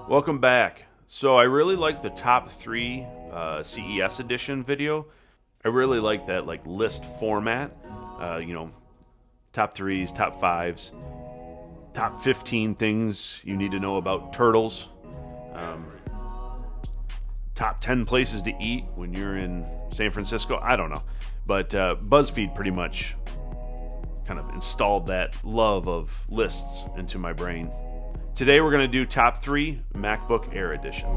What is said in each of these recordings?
Welcome back. So I really like the top 3 CES edition video. I really like that list format. Top 3s, top 5s, top 15 things you need to know about turtles. Top 10 places to eat when you're in San Francisco. I don't know. But BuzzFeed pretty much kind of installed that love of lists into my brain. Today we're going to do top 3 MacBook Air edition.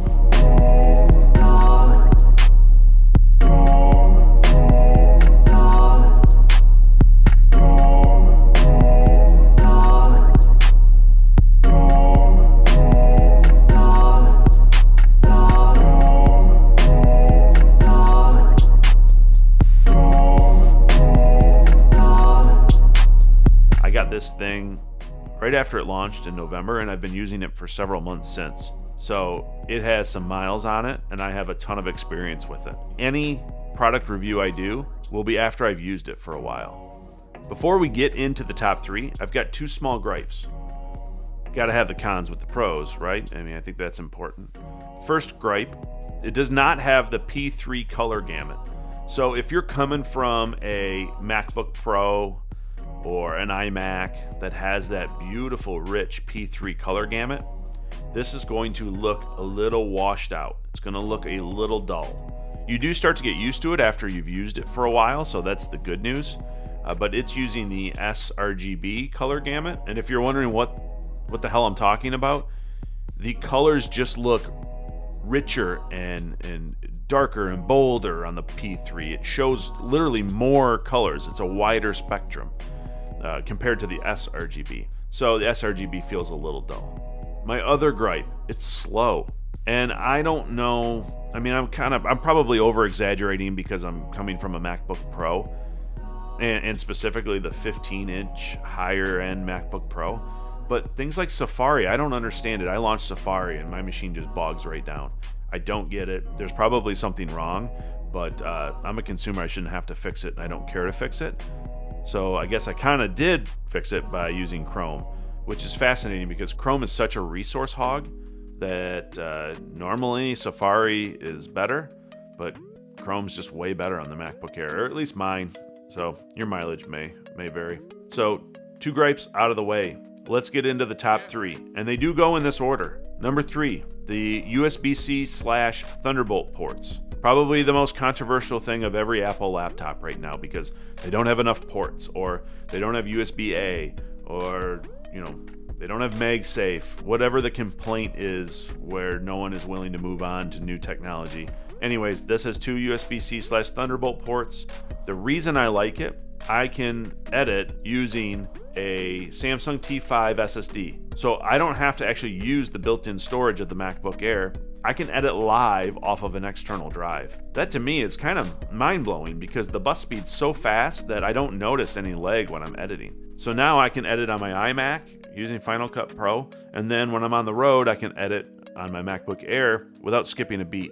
I got this thing right after it launched in November, and I've been using it for several months since. So it has some miles on it, and I have a ton of experience with it. Any product review I do will be after I've used it for a while. Before we get into the top 3, I've got 2 small gripes. Gotta have the cons with the pros, right? I think that's important. First gripe, it does not have the P3 color gamut. So if you're coming from a MacBook Pro or an iMac that has that beautiful rich P3 color gamut, this is going to look a little washed out. It's going to look a little dull. You do start to get used to it after you've used it for a while, so that's the good news. But it's using the sRGB color gamut, and if you're wondering what the hell I'm talking about, the colors just look richer and darker and bolder on the P3. It shows literally more colors. It's a wider spectrum compared to the sRGB. So the sRGB feels a little dull. My other gripe, it's slow. And I don't know, I'm probably over exaggerating because I'm coming from a MacBook Pro and specifically the 15-inch higher end MacBook Pro. But things like Safari, I don't understand it. I launched Safari and my machine just bogs right down. I don't get it. There's probably something wrong, but I'm a consumer. I shouldn't have to fix it, and I don't care to fix it. So I guess I kind of did fix it by using Chrome, which is fascinating because Chrome is such a resource hog that normally Safari is better, but Chrome's just way better on the MacBook Air, or at least mine. So your mileage may vary. So 2 gripes out of the way. Let's get into the top 3, and they do go in this order. Number 3, the USB-C/Thunderbolt ports. Probably the most controversial thing of every Apple laptop right now because they don't have enough ports, or they don't have USB-A, or they don't have MagSafe, whatever the complaint is where no one is willing to move on to new technology. Anyways, this has 2 USB-C/Thunderbolt ports. The reason I like it, I can edit using a Samsung T5 SSD. So I don't have to actually use the built-in storage of the MacBook Air. I can edit live off of an external drive. That to me is kind of mind-blowing because the bus speed's so fast that I don't notice any lag when I'm editing. So now I can edit on my iMac using Final Cut Pro, and then when I'm on the road, I can edit on my MacBook Air without skipping a beat.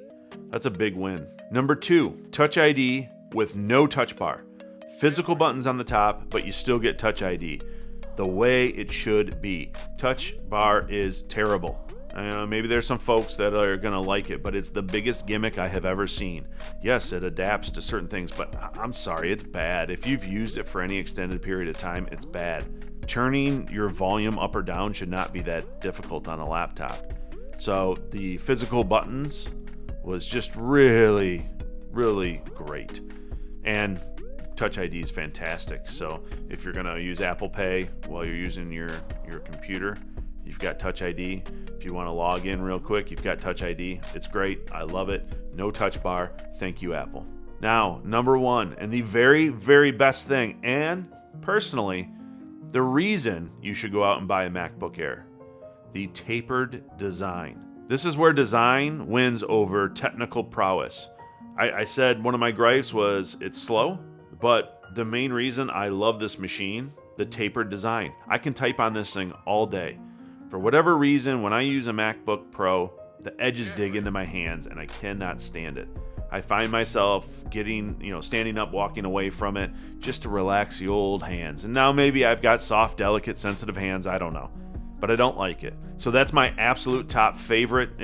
That's a big win. Number 2, Touch ID with no touch bar. Physical buttons on the top, but you still get Touch ID. The way it should be. Touch bar is terrible. Maybe there's some folks that are going to like it, but it's the biggest gimmick I have ever seen. Yes, it adapts to certain things, but I'm sorry, it's bad. If you've used it for any extended period of time, it's bad. Turning your volume up or down should not be that difficult on a laptop. So the physical buttons was just really, really great. And Touch ID is fantastic. So if you're going to use Apple Pay while you're using your computer, you've got Touch ID. If you want to log in real quick, you've got Touch ID. It's great. I love it. No touch bar. Thank you, Apple. Now, number 1, and the very, very best thing, and personally, the reason you should go out and buy a MacBook Air, the tapered design. This is where design wins over technical prowess. I said one of my gripes was it's slow, but the main reason I love this machine, the tapered design. I can type on this thing all day. For whatever reason, when I use a MacBook Pro, the edges dig into my hands and I cannot stand it. I find myself standing up, walking away from it just to relax the old hands. And now maybe I've got soft, delicate, sensitive hands. I don't know. but I don't like it. So that's my absolute top favorite.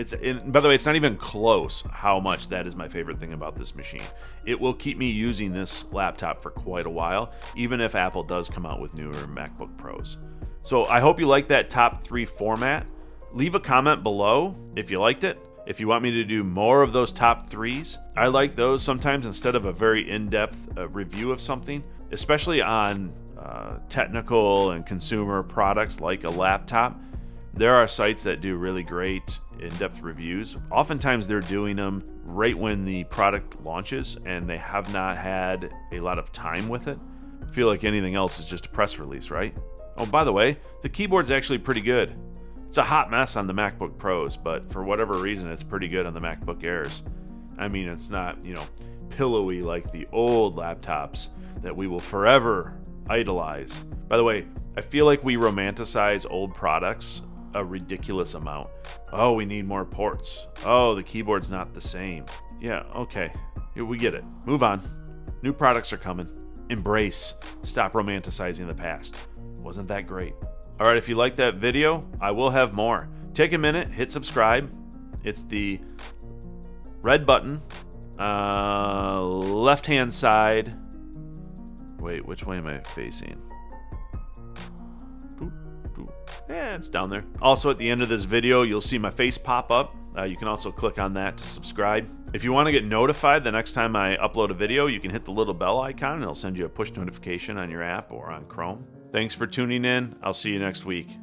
By the way, it's not even close how much that is my favorite thing about this machine. It will keep me using this laptop for quite a while, even if Apple does come out with newer MacBook Pros. So I hope you like that top 3 format. Leave a comment below if you liked it. If you want me to do more of those top 3s, I like those sometimes instead of a very in-depth review of something, especially on technical and consumer products like a laptop. There are sites that do really great in-depth reviews. Oftentimes they're doing them right when the product launches and they have not had a lot of time with it. I feel like anything else is just a press release, right? Oh, by the way, the keyboard's actually pretty good. It's a hot mess on the MacBook Pros, but for whatever reason, it's pretty good on the MacBook Airs. I mean, it's not, pillowy like the old laptops that we will forever idolize. By the way, I feel like we romanticize old products a ridiculous amount. Oh, we need more ports. Oh, the keyboard's not the same. Yeah, okay. We get it. Move on. New products are coming. Embrace. Stop romanticizing the past. Wasn't that great? All right, if you like that video, I will have more. Take a minute, hit subscribe. It's the red button, left-hand side. Wait, which way am I facing? Yeah, it's down there. Also, at the end of this video, you'll see my face pop up. You can also click on that to subscribe. If you want to get notified the next time I upload a video, you can hit the little bell icon and it'll send you a push notification on your app or on Chrome. Thanks for tuning in. I'll see you next week.